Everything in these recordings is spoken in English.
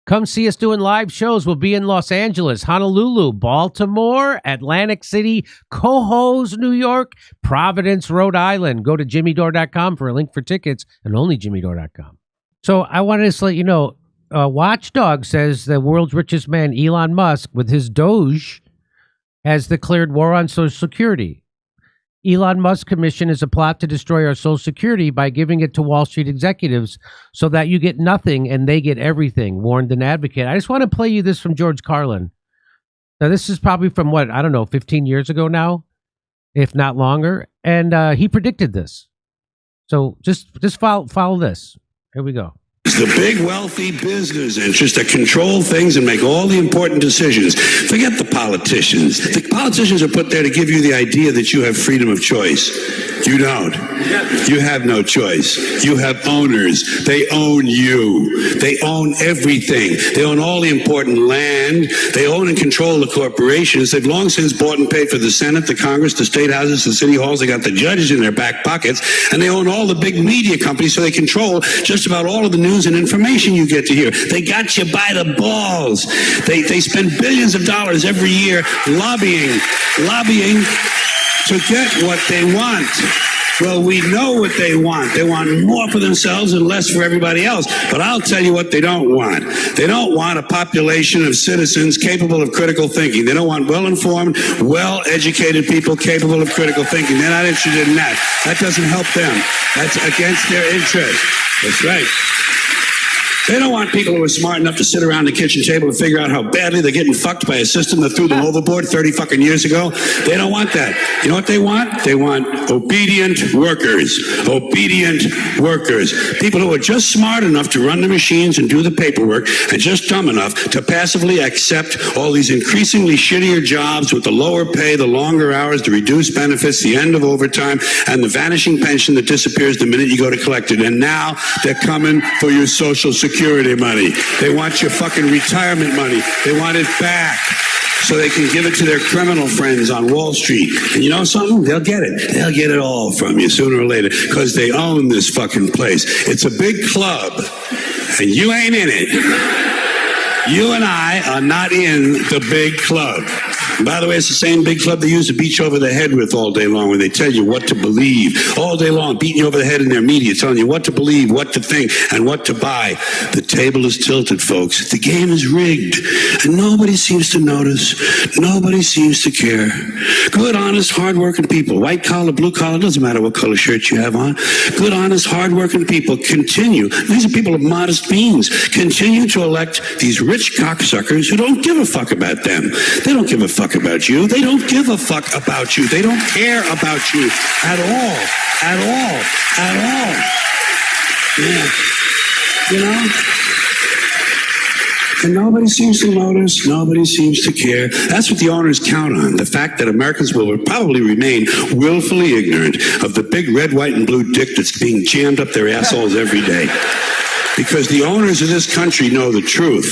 Come see us doing live shows. We'll be in Los Angeles, Honolulu, Baltimore, Atlantic City, Cohoes, New York, Providence, Rhode Island. Go to jimmydore.com for a link for tickets, and only jimmydore.com. So I wanted to let you know, Watchdog says the world's richest man, Elon Musk, with his Doge, has declared war on Social Security. Elon Musk's commission is a plot to destroy our Social Security by giving it to Wall Street executives so that you get nothing and they get everything, warned an advocate. I just want to play you this from George Carlin. Now, this is probably from, 15 years ago now, if not longer. And he predicted this. So just follow this. Here we go. It's the big wealthy business interests that control things and make all the important decisions. Forget the politicians. The politicians are put there to give you the idea that you have freedom of choice. You don't. You have no choice. You have owners. They own you. They own everything. They own all the important land. They own and control the corporations. They've long since bought and paid for the Senate, the Congress, the state houses, the city halls. They got the judges in their back pockets. And they own all the big media companies, so they control just about all of the news and information you get to hear. They got you by the balls. They spend billions of dollars every year lobbying to get what they want. Well, we know what they want. They want more for themselves and less for everybody else. But I'll tell you what they don't want. They don't want a population of citizens capable of critical thinking. They don't want well-informed, well-educated people capable of critical thinking. They're not interested in that. That doesn't help them. That's against their interest. That's right. They don't want people who are smart enough to sit around the kitchen table and figure out how badly they're getting fucked by a system that threw them overboard 30 fucking years ago. They don't want that. You know what they want? They want obedient workers. Obedient workers. People who are just smart enough to run the machines and do the paperwork and just dumb enough to passively accept all these increasingly shittier jobs with the lower pay, the longer hours, the reduced benefits, the end of overtime, and the vanishing pension that disappears the minute you go to collect it. And now they're coming for your Social Security money. They want your fucking retirement money. They want it back so they can give it to their criminal friends on Wall Street. And you know something? They'll get it. They'll get it all from you sooner or later because they own this fucking place. It's a big club and you ain't in it. You and I are not in the big club. And by the way, it's the same big club they use to beat you over the head with all day long when they tell you what to believe. All day long, beating you over the head in their media, telling you what to believe, what to think, and what to buy. The table is tilted, folks. The game is rigged. And nobody seems to notice. Nobody seems to care. Good, honest, hardworking people, white collar, blue collar, doesn't matter what color shirt you have on. Good, honest, hardworking people continue. These are people of modest means. Continue to elect these rich cocksuckers who don't give a fuck about them. They don't give a fuck about you. They don't give a fuck about you. They don't care about you at all. At all. At all. Yeah. You know? And nobody seems to notice. Nobody seems to care. That's what the owners count on. The fact that Americans will probably remain willfully ignorant of the big red, white, and blue dick that's being jammed up their assholes every day. Because the owners of this country know the truth.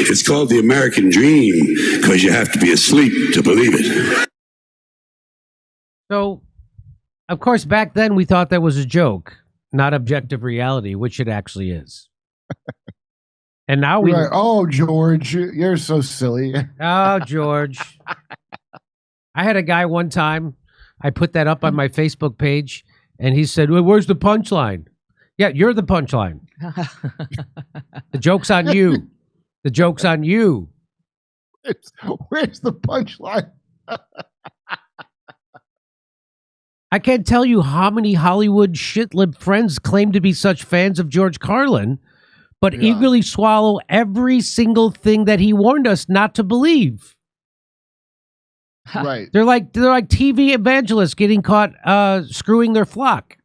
It's called the American dream because you have to be asleep to believe it. So, of course, back then we thought that was a joke, not objective reality, which it actually is. And now we... Right. Oh, George, you're so silly. Oh, George. I had a guy one time, I put that up on my Facebook page, and he said, well, where's the punchline? Yeah, you're the punchline. The joke's on you. The joke's on you. Where's the punchline? I can't tell you how many Hollywood shitlib friends claim to be such fans of George Carlin, but eagerly swallow every single thing that he warned us not to believe. Right. They're like TV evangelists getting caught screwing their flock.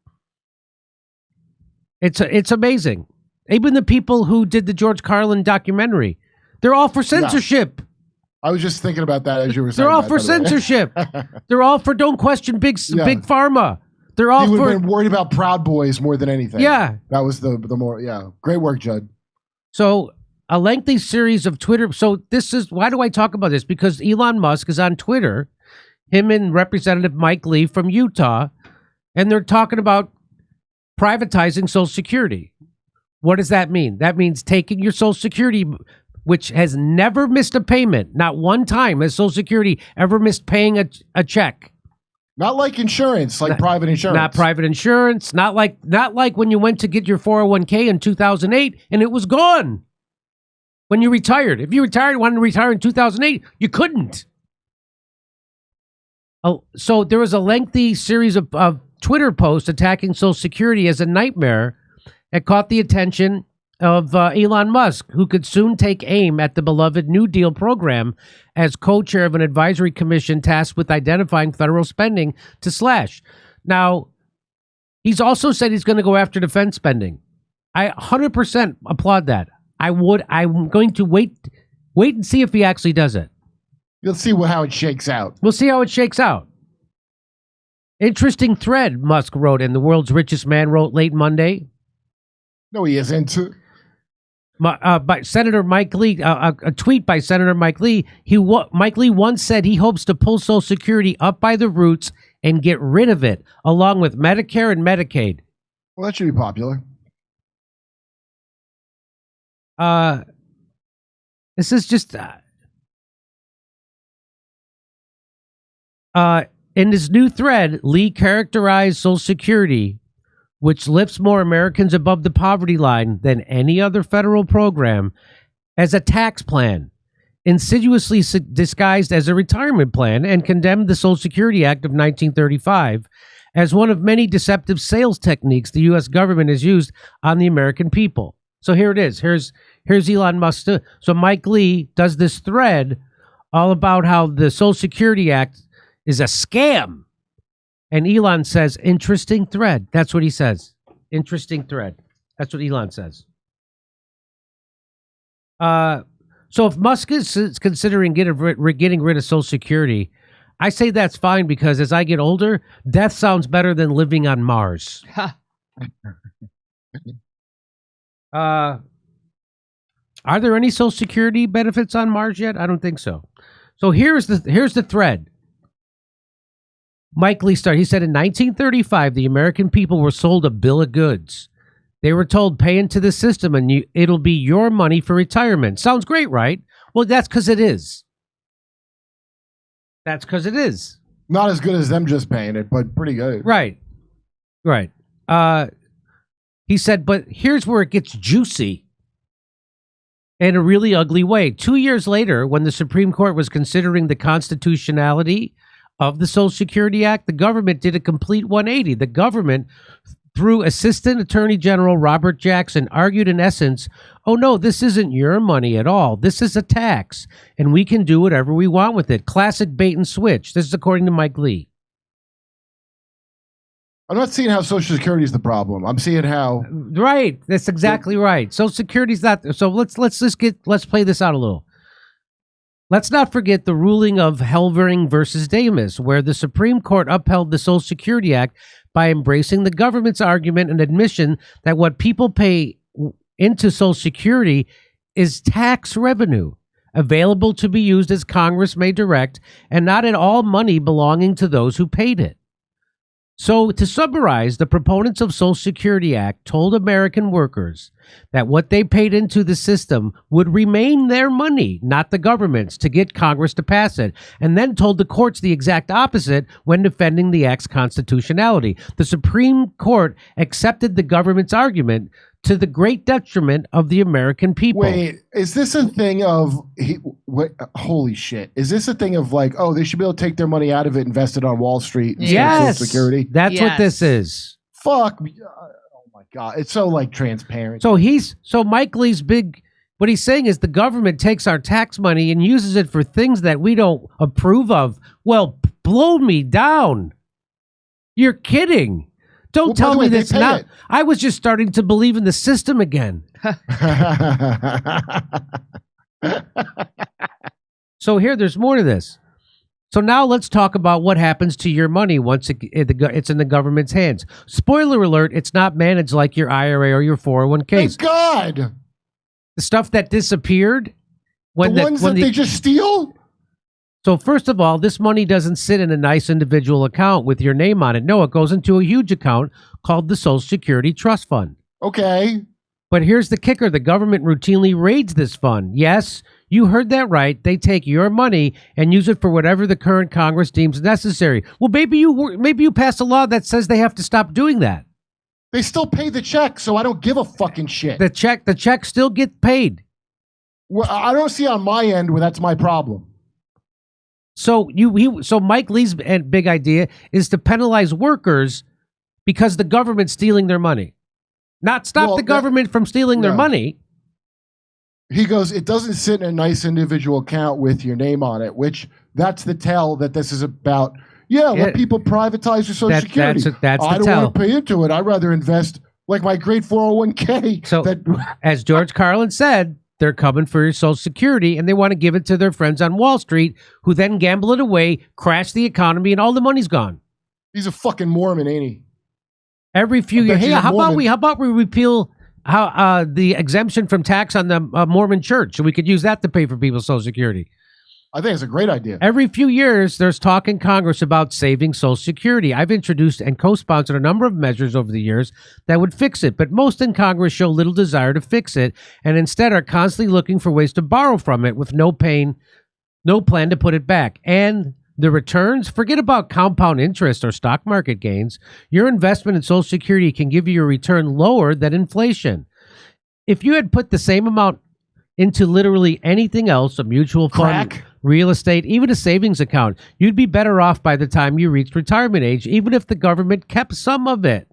It's amazing. Even the people who did the George Carlin documentary, they're all for censorship. Yeah. I was just thinking about that as you were saying. They're all for censorship. They're all for don't question big pharma. They're all he would for have been worried about Proud Boys more than anything. Yeah, that was the more Great work, Judd. So a lengthy series of Twitter. So this is why do I talk about this? Because Elon Musk is on Twitter, him and Representative Mike Lee from Utah, and they're talking about privatizing Social Security. What does that mean? That means taking your Social Security which has never missed a payment. Not one time has Social Security ever missed paying a check. Not like insurance, like private insurance. Not private insurance. Not like when you went to get your 401k in 2008 and it was gone. When you retired. If you wanted to retire in 2008, you couldn't. So there was a lengthy series of Twitter posts attacking Social Security as a nightmare that caught the attention of Elon Musk, who could soon take aim at the beloved New Deal program as co-chair of an advisory commission tasked with identifying federal spending to slash. Now, he's also said he's going to go after defense spending. I 100% applaud that. I'm going to wait and see if he actually does it. You'll see how it shakes out. We'll see how it shakes out. Interesting thread, Musk wrote, and the world's richest man wrote late Monday. No, he isn't. By Senator Mike Lee, a tweet by Senator Mike Lee. Mike Lee once said he hopes to pull Social Security up by the roots and get rid of it, along with Medicare and Medicaid. Well, that should be popular. This is just in his new thread, Lee characterized Social Security, which lifts more Americans above the poverty line than any other federal program, as a tax plan, insidiously disguised as a retirement plan, and condemned the Social Security Act of 1935 as one of many deceptive sales techniques the U.S. government has used on the American people. So here it is. Here's Elon Musk. So Mike Lee does this thread all about how the Social Security Act is a scam. And Elon says, interesting thread. That's what he says. Interesting thread. That's what Elon says. So if Musk is considering getting rid of Social Security, I say that's fine because as I get older, death sounds better than living on Mars. Are there any Social Security benefits on Mars yet? I don't think so. So here's the thread. Mike Lee started. He said in 1935, the American people were sold a bill of goods. They were told, pay into the system and it'll be your money for retirement. Sounds great, right? Well, that's because it is. That's because it is. Not as good as them just paying it, but pretty good. Right. Right. He said, but here's where it gets juicy in a really ugly way. 2 years later, when the Supreme Court was considering the constitutionality of the Social Security Act, the government did a complete 180. The government, through Assistant Attorney General Robert Jackson, argued in essence, oh no, this isn't your money at all. This is a tax, and we can do whatever we want with it. Classic bait and switch. This is according to Mike Lee. I'm not seeing how Social Security is the problem. I'm seeing how. Right. That's exactly right. Social Security's not. So let's play this out a little. Let's not forget the ruling of Helvering versus Demise, where the Supreme Court upheld the Social Security Act by embracing the government's argument and admission that what people pay into Social Security is tax revenue available to be used as Congress may direct, and not at all money belonging to those who paid it. So, to summarize, the proponents of Social Security Act told American workers that what they paid into the system would remain their money, not the government's, to get Congress to pass it, and then told the courts the exact opposite when defending the act's constitutionality. The Supreme Court accepted the government's argument to the great detriment of the American people. Wait, is this a thing of holy shit? Is this a thing of like, oh, they should be able to take their money out of it, invest it on Wall Street, and yes, Social Security? That's what this is. Fuck me. Oh my god, it's so like transparent. So Mike Lee's what he's saying is the government takes our tax money and uses it for things that we don't approve of. Well, blow me down. You're kidding. Don't tell me that's not. It. I was just starting to believe in the system again. So there's more to this. So now let's talk about what happens to your money once it's in the government's hands. Spoiler alert, it's not managed like your IRA or your 401k. Thank God. The stuff that disappeared. They just steal? So first of all, this money doesn't sit in a nice individual account with your name on it. No, it goes into a huge account called the Social Security Trust Fund. Okay. But here's the kicker. The government routinely raids this fund. Yes, you heard that right. They take your money and use it for whatever the current Congress deems necessary. Well, maybe you pass a law that says they have to stop doing that. They still pay the check, so I don't give a fucking shit. The check still gets paid. Well, I don't see on my end where that's my problem. So Mike Lee's big idea is to penalize workers because the government's stealing their money. Not stop the government from stealing their money. He goes, it doesn't sit in a nice individual account with your name on it, which that's the tell that this is about. Yeah, let people privatize your Social Security. That's I the don't tell. want to pay into it. I'd rather invest like my great 401k. So, as George Carlin said, they're coming for your Social Security, and they want to give it to their friends on Wall Street, who then gamble it away, crash the economy, and all the money's gone. He's a fucking Mormon, ain't he? Every few years. Hey, how about we repeal the exemption from tax on the Mormon Church, so we could use that to pay for people's Social Security? I think it's a great idea. Every few years, there's talk in Congress about saving Social Security. I've introduced and co-sponsored a number of measures over the years that would fix it, but most in Congress show little desire to fix it and instead are constantly looking for ways to borrow from it with no plan to put it back. And the returns, forget about compound interest or stock market gains. Your investment in Social Security can give you a return lower than inflation. If you had put the same amount into literally anything else, a mutual fund, real estate, even a savings account, you'd be better off by the time you reached retirement age, even if the government kept some of it.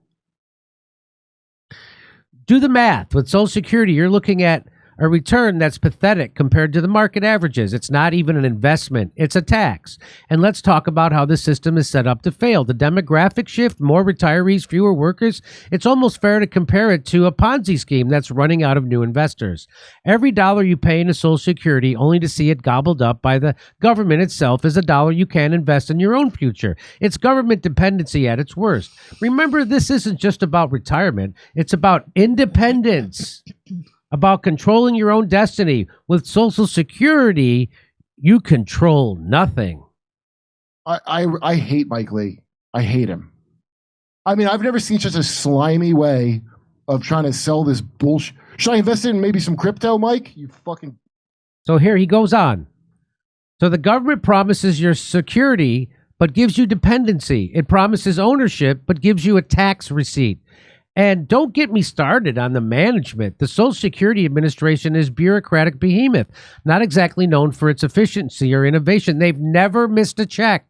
Do the math. With Social Security, you're looking at a return that's pathetic compared to the market averages. It's not even an investment. It's a tax. And let's talk about how the system is set up to fail. The demographic shift, more retirees, fewer workers. It's almost fair to compare it to a Ponzi scheme that's running out of new investors. Every dollar you pay into Social Security only to see it gobbled up by the government itself is a dollar you can invest in your own future. It's government dependency at its worst. Remember, this isn't just about retirement. It's about independence. About controlling your own destiny. With Social Security, you control nothing. I hate Mike Lee. I hate him. I mean, I've never seen such a slimy way of trying to sell this bullshit. Should I invest in maybe some crypto, Mike? You fucking... So here he goes on. So the government promises your security, but gives you dependency. It promises ownership, but gives you a tax receipt. And don't get me started on the management. The Social Security Administration is bureaucratic behemoth, not exactly known for its efficiency or innovation. They've never missed a check.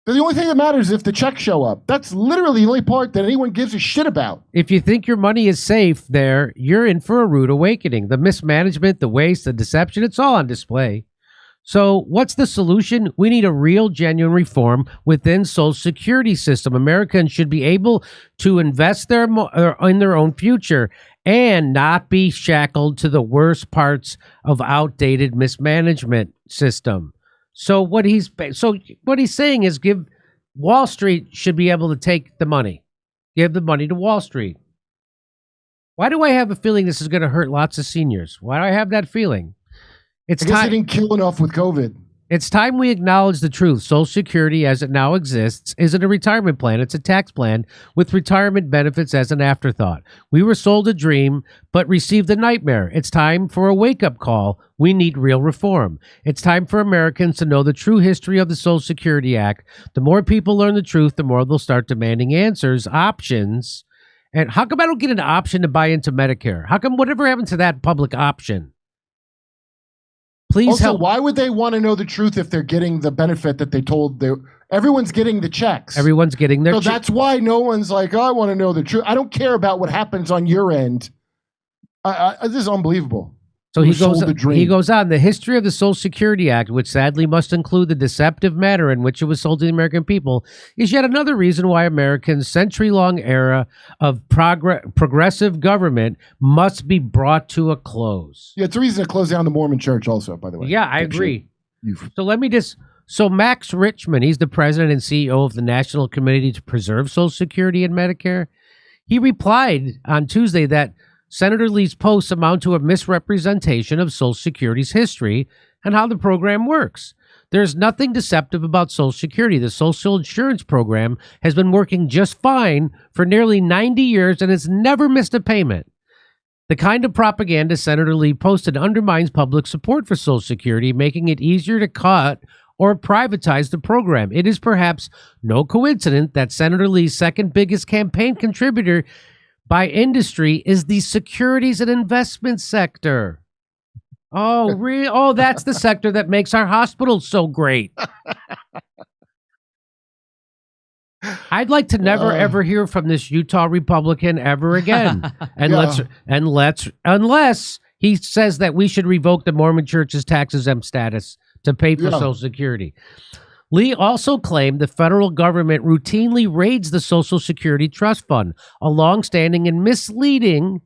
The only thing that matters is if the checks show up. That's literally the only part that anyone gives a shit about. If you think your money is safe there, you're in for a rude awakening. The mismanagement, the waste, the deception, it's all on display. So what's the solution? We need a real, genuine reform within Social Security system. Americans should be able to invest in their own future and not be shackled to the worst parts of outdated mismanagement system. So what he's saying is give Wall Street should be able to take the money. Give the money to Wall Street. Why do I have a feeling this is going to hurt lots of seniors? Why do I have that feeling? I guess they didn't kill enough with COVID. It's time we acknowledge the truth. Social Security, as it now exists, isn't a retirement plan. It's a tax plan with retirement benefits as an afterthought. We were sold a dream, but received a nightmare. It's time for a wake-up call. We need real reform. It's time for Americans to know the true history of the Social Security Act. The more people learn the truth, the more they'll start demanding answers, options. And how come I don't get an option to buy into Medicare? How come whatever happened to that public option? Please also, help. Why would they want to know the truth if they're getting the benefit that they told they... Everyone's getting the checks. Everyone's getting their checks. So that's why no one's like, oh, I want to know the truth. I don't care about what happens on your end. This is unbelievable. So he goes on. The history of the Social Security Act, which sadly must include the deceptive manner in which it was sold to the American people, is yet another reason why Americans' century-long era of progressive government must be brought to a close. Yeah, it's a reason to close down the Mormon Church also, by the way. Yeah, I agree. So Max Richman, he's the president and CEO of the National Committee to Preserve Social Security and Medicare. He replied on Tuesday that Senator Lee's posts amount to a misrepresentation of Social Security's history and how the program works. There's nothing deceptive about Social Security. The Social Insurance Program has been working just fine for nearly 90 years and has never missed a payment. The kind of propaganda Senator Lee posted undermines public support for Social Security, making it easier to cut or privatize the program. It is perhaps no coincidence that Senator Lee's second biggest campaign contributor by industry is the securities and investment sector. Oh, really? Oh, that's the sector that makes our hospitals so great. I'd like to never ever hear from this Utah Republican ever again. And unless he says that we should revoke the Mormon Church's tax-exempt status to pay for Social Security. Lee also claimed the federal government routinely raids the Social Security Trust Fund, a longstanding and misleading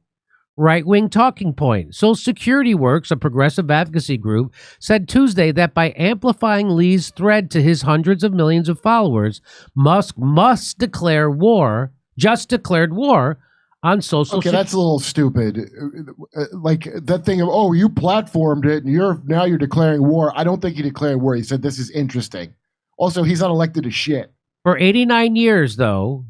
right-wing talking point. Social Security Works, a progressive advocacy group, said Tuesday that by amplifying Lee's thread to his hundreds of millions of followers, Musk must declare war, just declared war, on Social Security. Okay, that's a little stupid. Like that thing of, oh, you platformed it and you're declaring war. I don't think he declared war. He said this is interesting. Also, he's not elected to shit. For 89 years, though,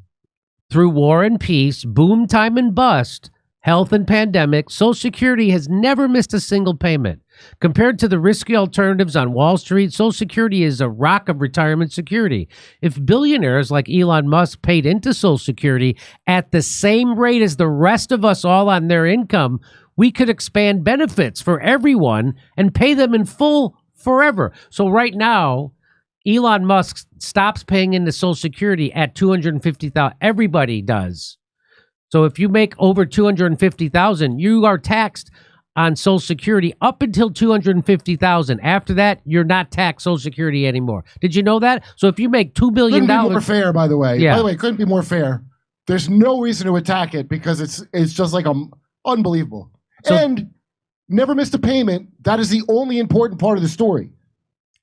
through war and peace, boom time and bust, health and pandemic, Social Security has never missed a single payment. Compared to the risky alternatives on Wall Street, Social Security is a rock of retirement security. If billionaires like Elon Musk paid into Social Security at the same rate as the rest of us all on their income, we could expand benefits for everyone and pay them in full forever. So right now, Elon Musk stops paying into Social Security at $250,000. Everybody does. So if you make over $250,000, you are taxed on Social Security up until $250,000. After that, you're not taxed Social Security anymore. Did you know that? So if you make $2 billion, couldn't be more fair, by the way. Yeah. By the way, it couldn't be more fair. There's no reason to attack it because it's just like unbelievable. So, and never missed a payment. That is the only important part of the story.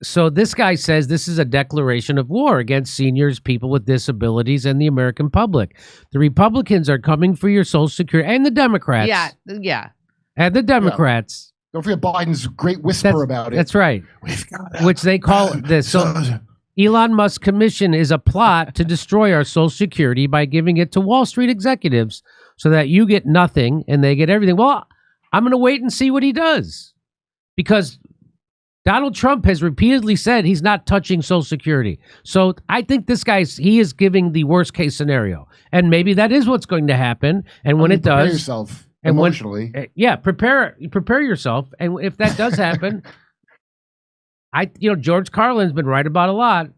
So this guy says this is a declaration of war against seniors, people with disabilities, and the American public. The Republicans are coming for your Social Security, and the Democrats. Yeah. And the Democrats. Don't forget Biden's great whisper about it. That's right. Which they call this. So Elon Musk's commission is a plot to destroy our Social Security by giving it to Wall Street executives so that you get nothing and they get everything. Well, I'm going to wait and see what he does because Donald Trump has repeatedly said he's not touching Social Security. So I think this he is giving the worst case scenario. And maybe that is what's going to happen. And when it does, prepare yourself emotionally. Prepare yourself. And if that does happen, George Carlin's been right about a lot.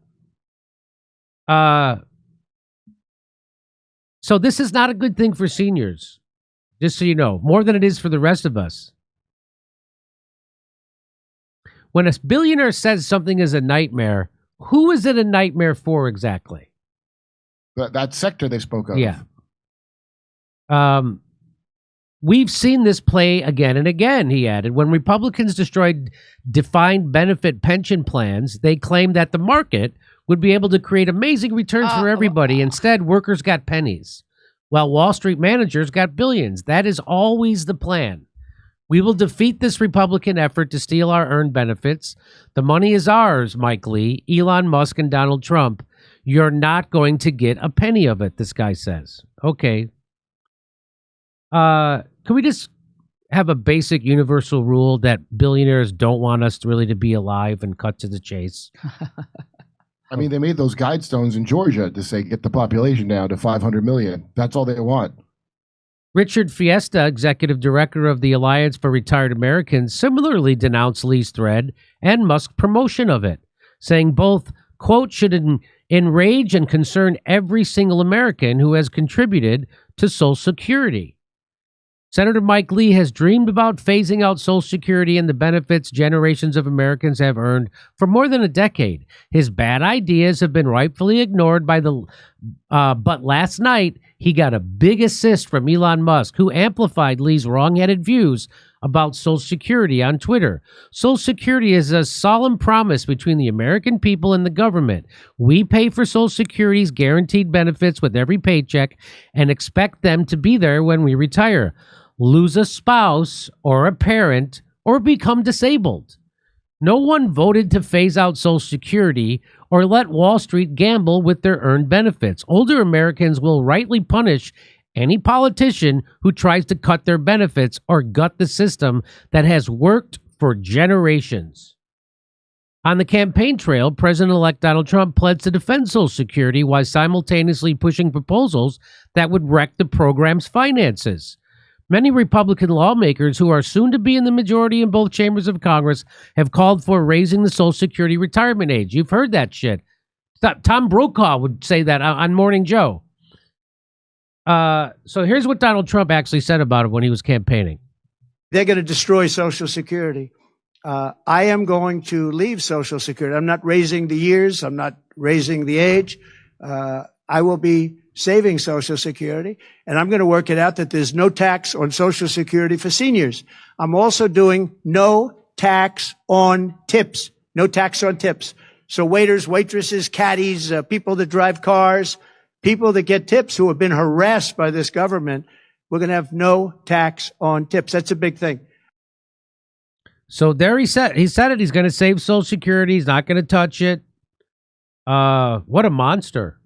So this is not a good thing for seniors, just so you know, more than it is for the rest of us. When a billionaire says something is a nightmare, who is it a nightmare for exactly? That sector they spoke of. Yeah. We've seen this play again and again, he added. When Republicans destroyed defined benefit pension plans, they claimed that the market would be able to create amazing returns for everybody. Instead, workers got pennies, while Wall Street managers got billions. That is always the plan. We will defeat this Republican effort to steal our earned benefits. The money is ours, Mike Lee, Elon Musk, and Donald Trump. You're not going to get a penny of it, this guy says. Okay. Can we just have a basic universal rule that billionaires don't want us really to be alive and cut to the chase? I mean, they made those guidestones in Georgia to say get the population down to 500 million. That's all they want. Richard Fiesta, executive director of the Alliance for Retired Americans, similarly denounced Lee's thread and Musk's promotion of it, saying both, quote, should enrage and concern every single American who has contributed to Social Security. Senator Mike Lee has dreamed about phasing out Social Security and the benefits generations of Americans have earned for more than a decade. His bad ideas have been rightfully ignored but last night he got a big assist from Elon Musk, who amplified Lee's wrong-headed views about Social Security on Twitter. Social Security is a solemn promise between the American people and the government. We pay for Social Security's guaranteed benefits with every paycheck and expect them to be there when we retire, lose a spouse or a parent, or become disabled. No one voted to phase out Social Security or let Wall Street gamble with their earned benefits. Older Americans will rightly punish any politician who tries to cut their benefits or gut the system that has worked for generations. On the campaign trail, President-elect Donald Trump pledged to defend Social Security while simultaneously pushing proposals that would wreck the program's finances. Many Republican lawmakers who are soon to be in the majority in both chambers of Congress have called for raising the Social Security retirement age. You've heard that shit. Tom Brokaw would say that on Morning Joe. So here's what Donald Trump actually said about it when he was campaigning. They're going to destroy Social Security. I am going to leave Social Security. I'm not raising the years. I'm not raising the age. I will be saving Social Security, and I'm going to work it out that there's no tax on Social Security for seniors. I'm also doing no tax on tips. No tax on tips. So waiters, waitresses, caddies, people that drive cars, people that get tips who have been harassed by this government, we're going to have no tax on tips. That's a big thing. So there he said it. He's going to save Social Security. He's not going to touch it. What a monster.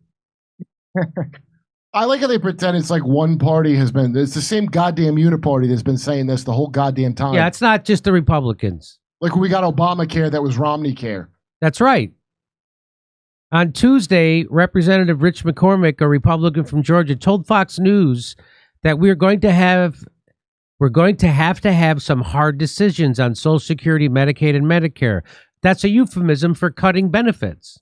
I like how they pretend it's like one party has been. It's the same goddamn uniparty that's been saying this the whole goddamn time. Yeah, it's not just the Republicans. Like when we got Obamacare, that was Romney care. That's right. On Tuesday, Representative Rich McCormick, a Republican from Georgia, told Fox News that we're going to have to have some hard decisions on Social Security, Medicaid, and Medicare. That's a euphemism for cutting benefits.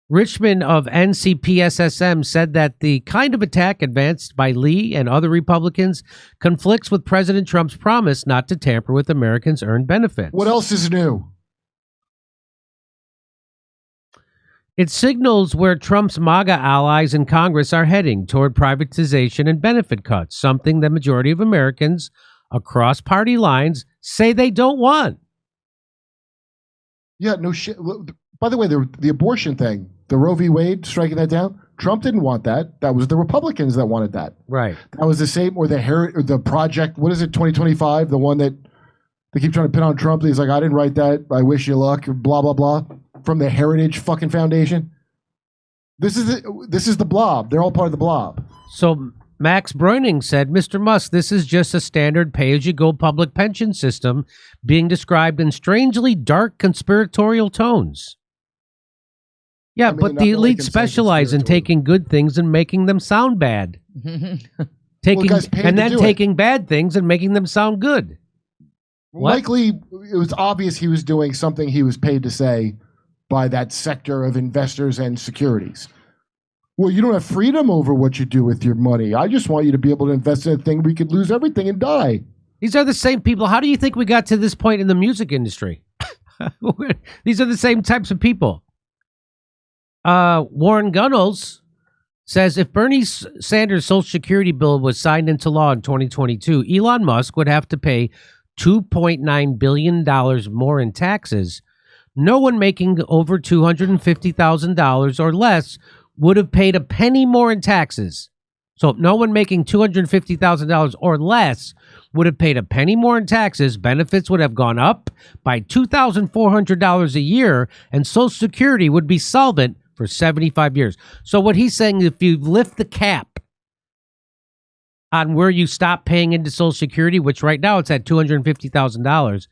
Richmond of NCPSSM said that the kind of attack advanced by Lee and other Republicans conflicts with President Trump's promise not to tamper with Americans' earned benefits. What else is new? It signals where Trump's MAGA allies in Congress are heading toward privatization and benefit cuts, something the majority of Americans across party lines say they don't want. Yeah, no shit. By the way, the abortion thing, the Roe v. Wade, striking that down, Trump didn't want that. That was the Republicans that wanted that. Right. That was the same, or the project, what is it, 2025, the one that they keep trying to pin on Trump. He's like, I didn't write that. I wish you luck, blah, blah, blah. From the Heritage fucking Foundation. This is the blob. They're all part of the blob. So Max Breuning said, Mr. Musk, this is just a standard pay-as-you-go public pension system being described in strangely dark conspiratorial tones. Yeah, I mean, but the elite specialize in taking good things and making them sound bad. Taking bad things and making them sound good. Likely, it was obvious he was doing something he was paid to say by that sector of investors and securities. Well, you don't have freedom over what you do with your money. I just want you to be able to invest in a thing where you could lose everything and die. These are the same people. How do you think we got to this point in the music industry? These are the same types of people. Warren Gunnels says if Bernie Sanders' Social Security bill was signed into law in 2022, Elon Musk would have to pay $2.9 billion more in taxes. No one making over $250,000 or less would have paid a penny more in taxes. So no one making $250,000 or less would have paid a penny more in taxes. Benefits would have gone up by $2,400 a year, and Social Security would be solvent for 75 years. So what he's saying, if you lift the cap on where you stop paying into Social Security, which right now it's at $250,000,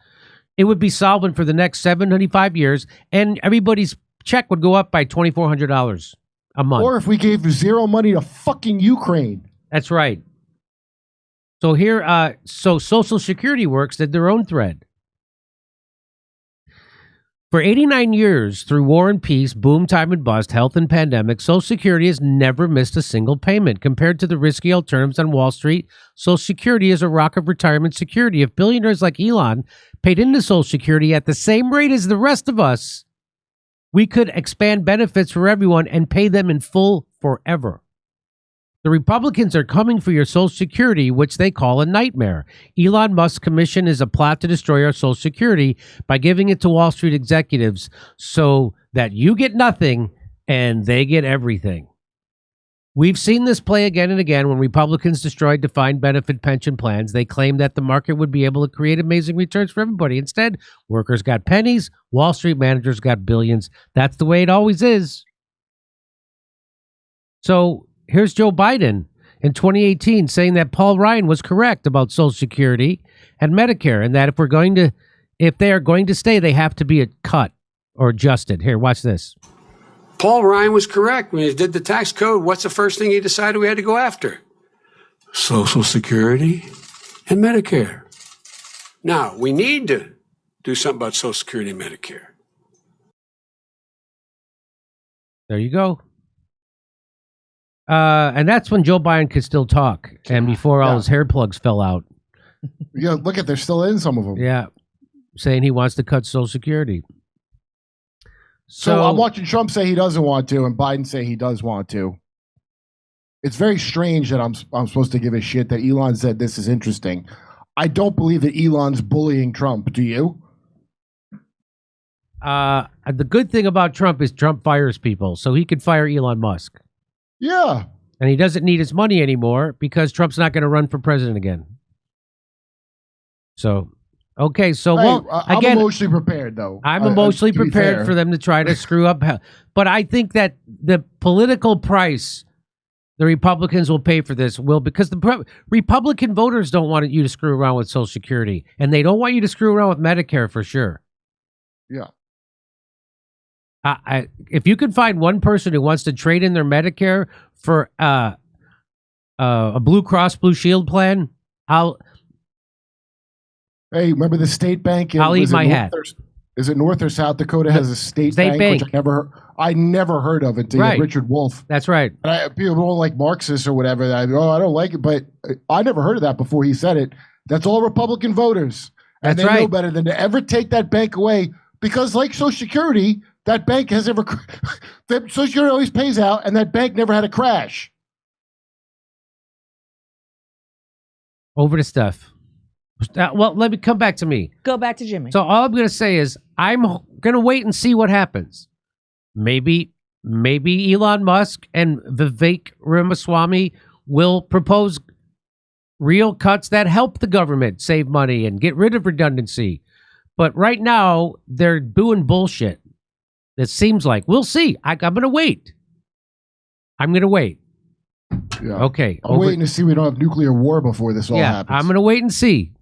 it would be solvent for the next 75 years, and everybody's check would go up by $2,400 a month. Or if we gave zero money to fucking Ukraine. That's right. So here, so Social Security Works did their own thread. For 89 years, through war and peace, boom, time and bust, health and pandemic, Social Security has never missed a single payment. Compared to the risky alternatives on Wall Street, Social Security is a rock of retirement security. If billionaires like Elon paid into Social Security at the same rate as the rest of us, we could expand benefits for everyone and pay them in full forever. The Republicans are coming for your Social Security, which they call a nightmare. Elon Musk's commission is a plot to destroy our Social Security by giving it to Wall Street executives so that you get nothing and they get everything. We've seen this play again and again when Republicans destroyed defined benefit pension plans. They claimed that the market would be able to create amazing returns for everybody. Instead, workers got pennies, Wall Street managers got billions. That's the way it always is. So here's Joe Biden. in 2018 saying that Paul Ryan was correct about Social Security and Medicare, and that if they are going to stay, they have to be cut or adjusted. Here, watch this. Paul Ryan was correct when he did the tax code. What's the first thing he decided we had to go after? Social Security and Medicare. Now, we need to do something about Social Security and Medicare. There you go. And that's when Joe Biden could still talk, and before all his hair plugs fell out. Yeah, look at they're still in some of them. Yeah, saying he wants to cut Social Security. So I'm watching Trump say he doesn't want to, and Biden say he does want to. It's very strange that I'm supposed to give a shit that Elon said this is interesting. I don't believe that Elon's bullying Trump. Do you? The good thing about Trump is Trump fires people, so he could fire Elon Musk. Yeah. And he doesn't need his money anymore because Trump's not going to run for president again. So, okay. So, I'm again, emotionally prepared, though. I'm emotionally prepared for them to try to screw up. But I think that the political price the Republicans will pay for this because the Republican voters don't want you to screw around with Social Security, and they don't want you to screw around with Medicare for sure. Yeah. If you can find one person who wants to trade in their Medicare for a Blue Cross Blue Shield plan, Hey, remember the state bank? I'll eat my hat. Is it North or South Dakota has a state bank? Which I never heard of it. Right. Richard Wolf. That's right. People don't like Marxists or whatever. I don't like it, but I never heard of that before he said it. That's all Republican voters. And That's they right. know better than to ever take that bank away because, like Social Security, that bank has ever. Social Security always pays out, and that bank never had a crash. Over to Steph. Well, let me come back to me. Go back to Jimmy. So all I'm going to say is I'm going to wait and see what happens. Maybe Elon Musk and Vivek Ramaswamy will propose real cuts that help the government save money and get rid of redundancy. But right now, they're doing bullshit. It seems like. We'll see. I'm going to wait. I'm going to wait. Yeah. Okay. I'm waiting to see we don't have nuclear war before this all happens. I'm going to wait and see.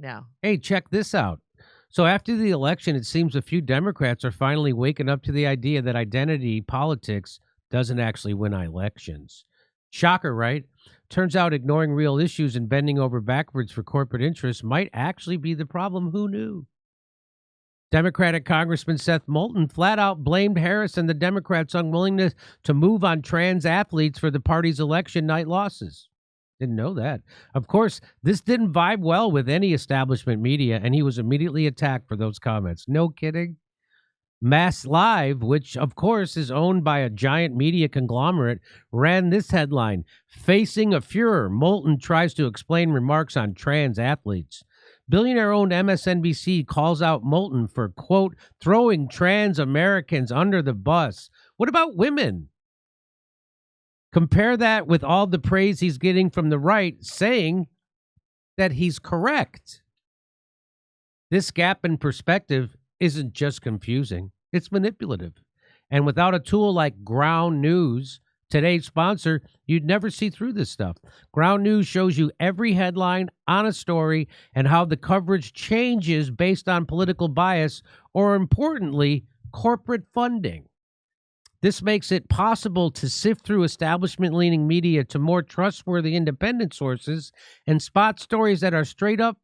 No. Hey, check this out. So after the election, it seems a few Democrats are finally waking up to the idea that identity politics doesn't actually win elections. Shocker, right? Turns out ignoring real issues and bending over backwards for corporate interests might actually be the problem. Who knew? Democratic Congressman Seth Moulton flat out blamed Harris and the Democrats' unwillingness to move on trans athletes for the party's election night losses. Didn't know that. Of course, this didn't vibe well with any establishment media, and he was immediately attacked for those comments. No kidding. Mass Live, which of course is owned by a giant media conglomerate, ran this headline: "Facing a furor, Moulton tries to explain remarks on trans athletes." Billionaire-owned MSNBC calls out Moulton for, quote, "throwing trans Americans under the bus." What about women? Compare that with all the praise he's getting from the right, saying that he's correct. This gap in perspective isn't just confusing, it's manipulative. And without a tool like Ground News, today's sponsor, you'd never see through this stuff. Ground News shows you every headline on a story and how the coverage changes based on political bias or, importantly, corporate funding. This makes it possible to sift through establishment-leaning media to more trustworthy independent sources and spot stories that are straight up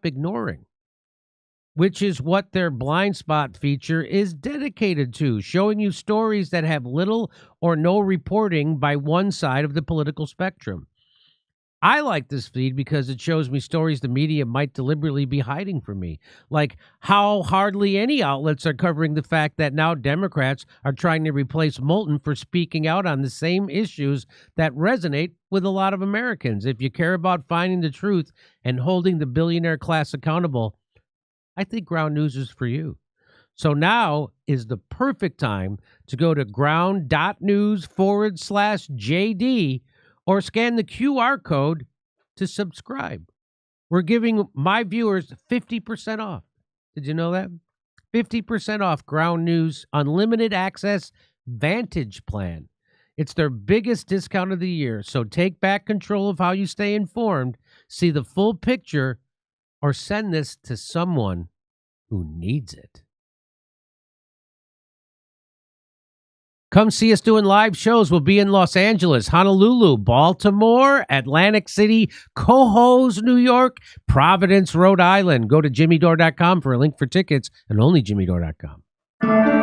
ignoring, which is what their blind spot feature is dedicated to, showing you stories that have little or no reporting by one side of the political spectrum. I like this feed because it shows me stories the media might deliberately be hiding from me, like how hardly any outlets are covering the fact that now Democrats are trying to replace Moulton for speaking out on the same issues that resonate with a lot of Americans. If you care about finding the truth and holding the billionaire class accountable, I think Ground News is for you. So now is the perfect time to go to ground.news/JD or scan the QR code to subscribe. We're giving my viewers 50% off. Did you know that? 50% off Ground News Unlimited Access Vantage Plan. It's their biggest discount of the year, so take back control of how you stay informed, see the full picture, or send this to someone who needs it. Come see us doing live shows. We'll be in Los Angeles, Honolulu, Baltimore, Atlantic City, Cohoes, New York, Providence, Rhode Island. Go to jimmydore.com for a link for tickets, and only jimmydore.com.